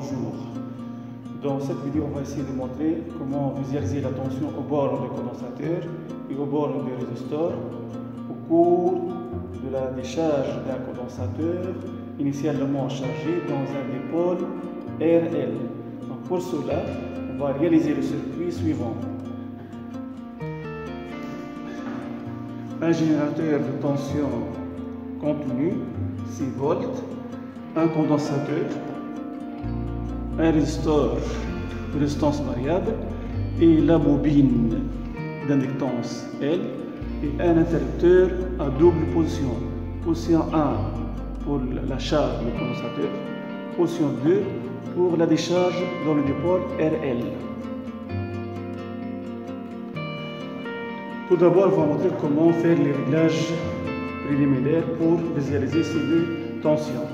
Bonjour. Dans cette vidéo, on va essayer de montrer comment visualiser la tension au bord du condensateur et au bord du résisteur au cours de la décharge d'un condensateur initialement chargé dans un dipôle RL. Donc pour cela, on va réaliser le circuit suivant. Un générateur de tension continue, 6 volts, un condensateur, un résisteur de résistance variable et la bobine d'inductance L et un interrupteur à double position. Position 1 pour la charge du condensateur, position 2 pour la décharge dans le dipôle RL. Tout d'abord, on va montrer comment faire les réglages préliminaires pour visualiser ces deux tensions.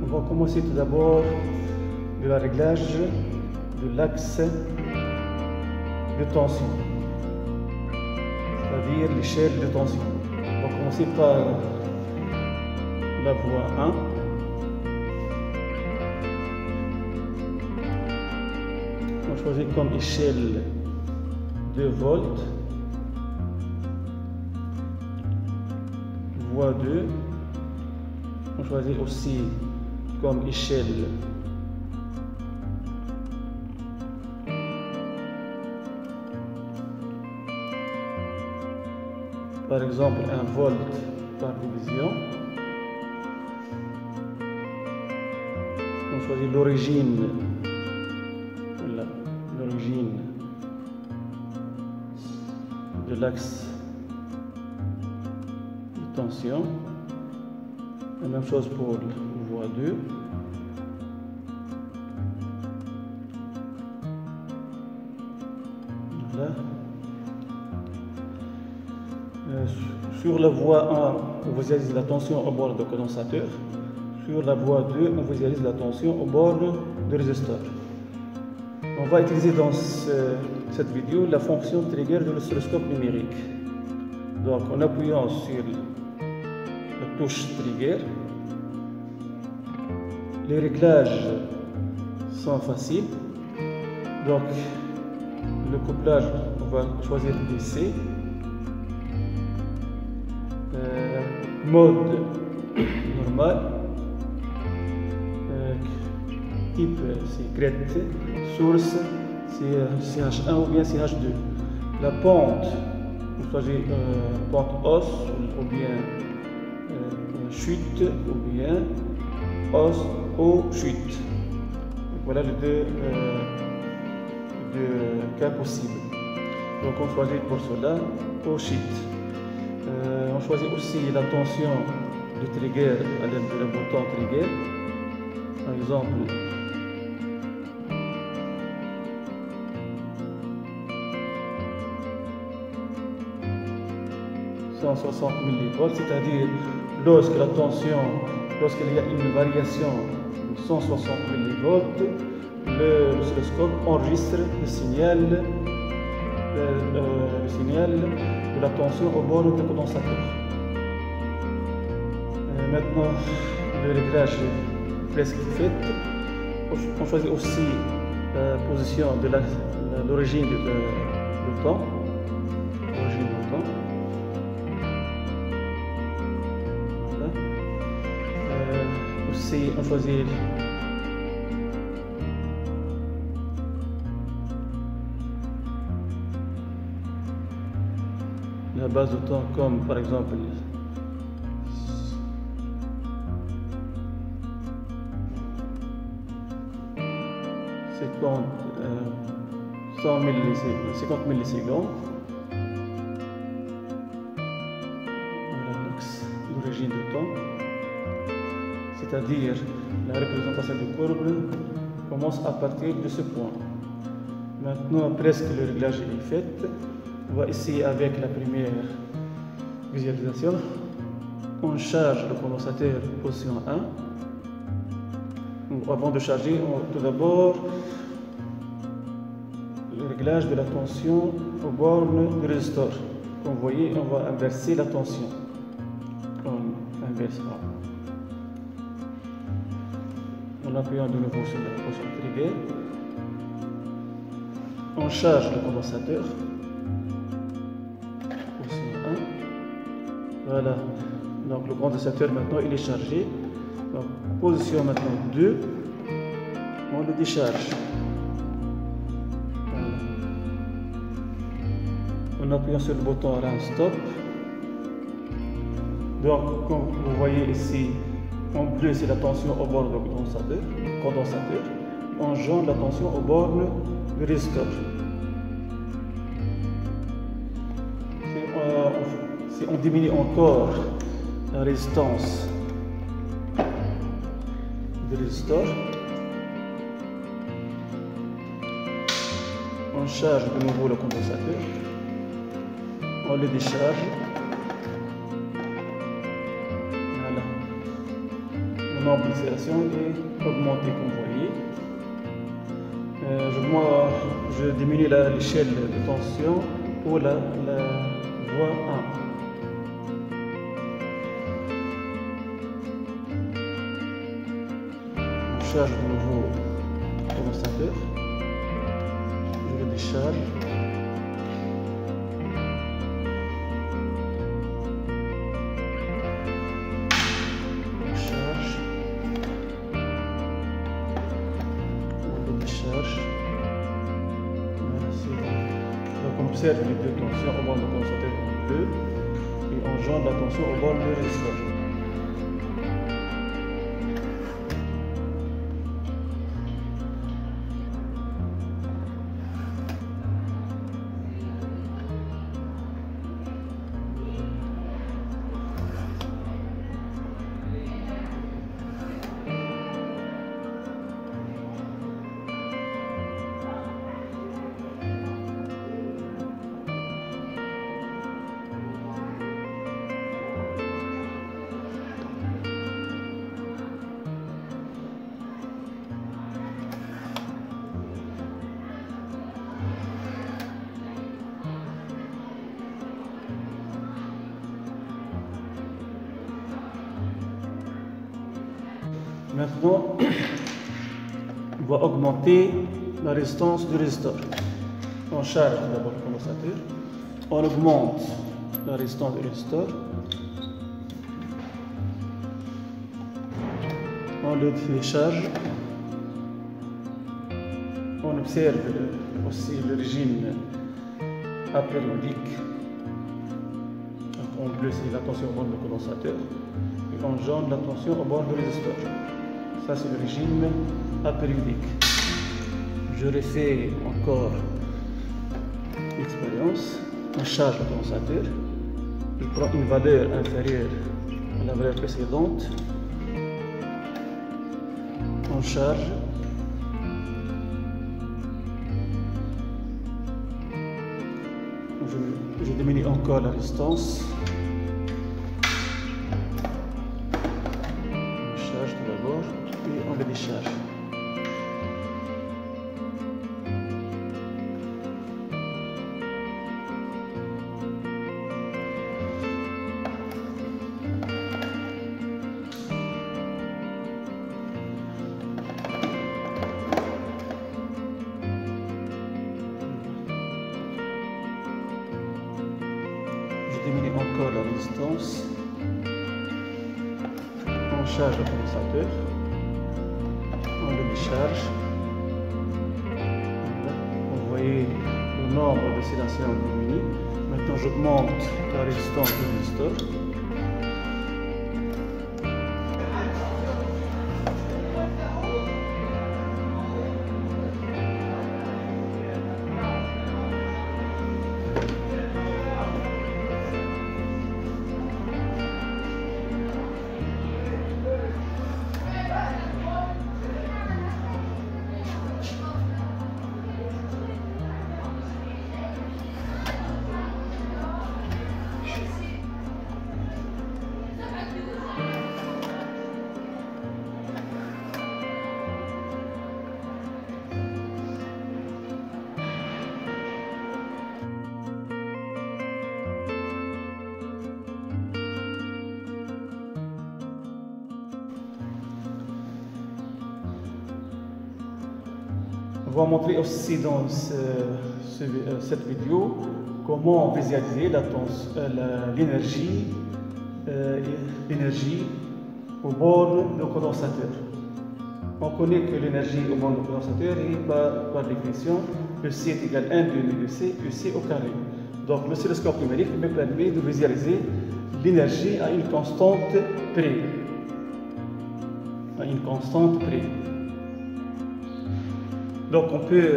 On va commencer tout d'abord de la réglage de l'axe de tension, c'est-à-dire l'échelle de tension. On va commencer par la voie 1. On choisit comme échelle 2 volts. Voie 2. On choisit aussi comme échelle par exemple 1 volt par division. On choisit l'origine, voilà, l'origine de l'axe de tension. La même chose pour voie 2. Voilà. Sur la voie 1, on visualise la tension au bord du condensateur. Sur la voie 2, on visualise la tension au bord du résisteur. On va utiliser dans cette vidéo la fonction trigger de l'oscilloscope numérique. Donc, en appuyant sur la touche trigger, les réglages sont faciles. Donc, le couplage, on va choisir DC. Mode normal. Type c'est GRET. Source c'est CH1 ou bien CH2. La pente, on choisit pente hausse ou bien chute ou bien hausse ou chute. Donc, voilà les deux cas possibles. Donc on choisit pour cela au chute. On choisit aussi la tension du trigger à l'aide du bouton trigger. Par exemple, « 160 mV, c'est-à-dire lorsque la tension, lorsqu'il y a une variation de 160 mV, l'oscilloscope enregistre le signal de la tension au bord du condensateur. Maintenant, le réglage est presque fait. On choisit aussi la position de l'origine du temps. Voilà. Aussi, on choisit la base de temps comme par exemple 50 millisecondes. Voilà l'axe d'origine du temps, c'est-à-dire la représentation de courbe commence à partir de ce point. Maintenant, presque le réglage est fait. On va essayer avec la première visualisation. On charge le condensateur position 1. Avant de charger, tout d'abord le réglage de la tension aux bornes du résisteur. Comme vous voyez, on va inverser la tension. On inverse en appuyant de nouveau sur la position trigger. On charge le condensateur. Position 1. Voilà. Donc le condensateur maintenant il est chargé. Donc, position maintenant 2. On le décharge. Voilà. En appuyant sur le bouton Run Stop. Donc comme vous voyez ici, en bleu c'est la tension au bord du condensateur. En jaune la tension au bord du résisteur. Si on diminue encore la résistance du résisteur, on charge de nouveau le condensateur, on le décharge. Voilà. Mon amplification est augmentée comme vous voyez. Je diminue l'échelle de tension pour la voie 1. Je charge de nouveau le condensateur. Je le décharge. On charge. On le décharge. Donc on observe les deux tensions au bord du condensateur en bleu et en jaune la tension au bord du résisteur. Maintenant, on va augmenter la résistance du résisteur. On charge d'abord le condensateur, on augmente la résistance du résisteur, on le décharge, on observe aussi le régime apériodique. En bleu, c'est la tension au bord du condensateur, et en jaune, la tension au bord du résisteur. Ça, c'est le régime apériodique. Je refais encore l'expérience. On charge le condensateur. Je prends une valeur inférieure à la valeur précédente. On charge. Je diminue encore la résistance. On charge tout d'abord. Et on le décharge. Je diminue encore la résistance. On charge le condensateur. On le décharge. Vous voyez le nombre d'oscillations diminue. Maintenant j'augmente la résistance du résisteur. On va montrer aussi dans cette vidéo comment visualiser l'énergie au bord du condensateur. On connaît que l'énergie au bord du condensateur est par définition EC est égal à 1 demi de C, EC au carré. Donc l'oscilloscope numérique me permet de visualiser l'énergie à une constante près. À une constante près. Donc on peut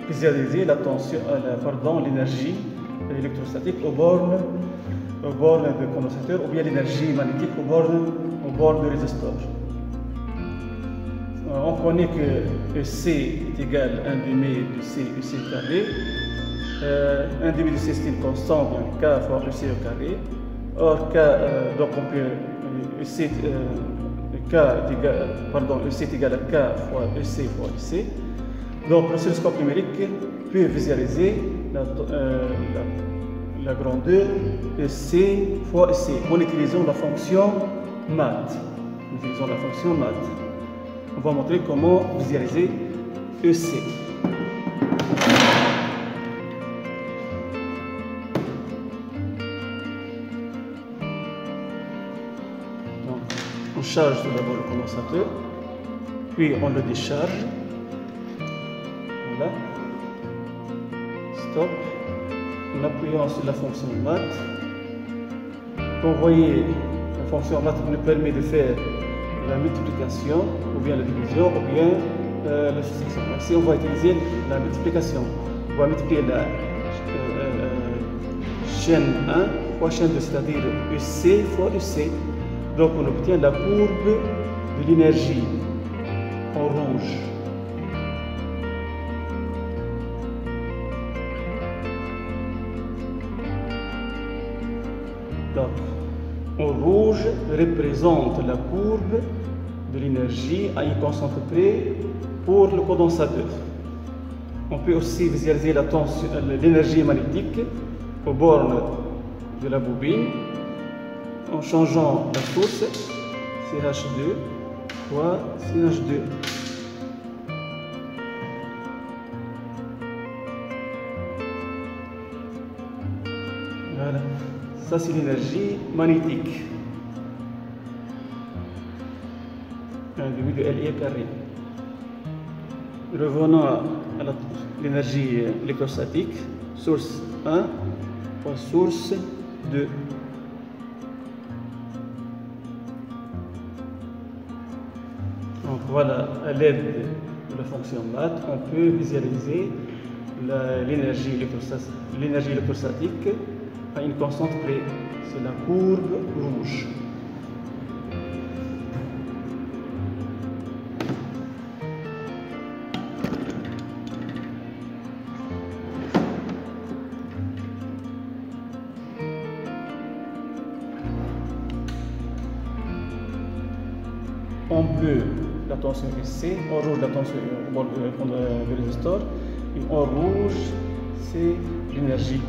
visualiser l'énergie électrostatique au bord du condensateur ou bien l'énergie magnétique au bord du résisteur. On connaît que EC est égal à 1 demi de C, EC carré. 1 demi de C c'est une constante, K fois EC au carré. Or, donc on peut EC est égal à K fois EC fois EC. Donc l'oscilloscope numérique peut visualiser la grandeur EC fois EC en utilisant la fonction math. On va montrer comment visualiser EC. Donc, on charge tout d'abord le condensateur, puis on le décharge. Voilà. Stop. En appuyant sur la fonction math. Comme vous voyez, la fonction math nous permet de faire la multiplication, ou bien la division, ou bien la soustraction. Ici, on va utiliser la multiplication. On va multiplier la chaîne 1 fois chaîne 2, c'est-à-dire EC fois EC. Donc, on obtient la courbe de l'énergie en rouge. Donc, en rouge représente la courbe de l'énergie à une constante près pour le condensateur. On peut aussi visualiser l'énergie magnétique au bord de la bobine en changeant la source CH2 fois CH2. Voilà. Ça, c'est l'énergie magnétique. 1 demi de LI carré. Revenons à l'énergie électrostatique. Source 1 fois source 2. Donc voilà, à l'aide de la fonction math, on peut visualiser l'énergie électrostatique à une constante près. C'est la courbe rouge. En bleu, la tension EC, en rouge, la tension au bord du résisteur, et en rouge, c'est l'énergie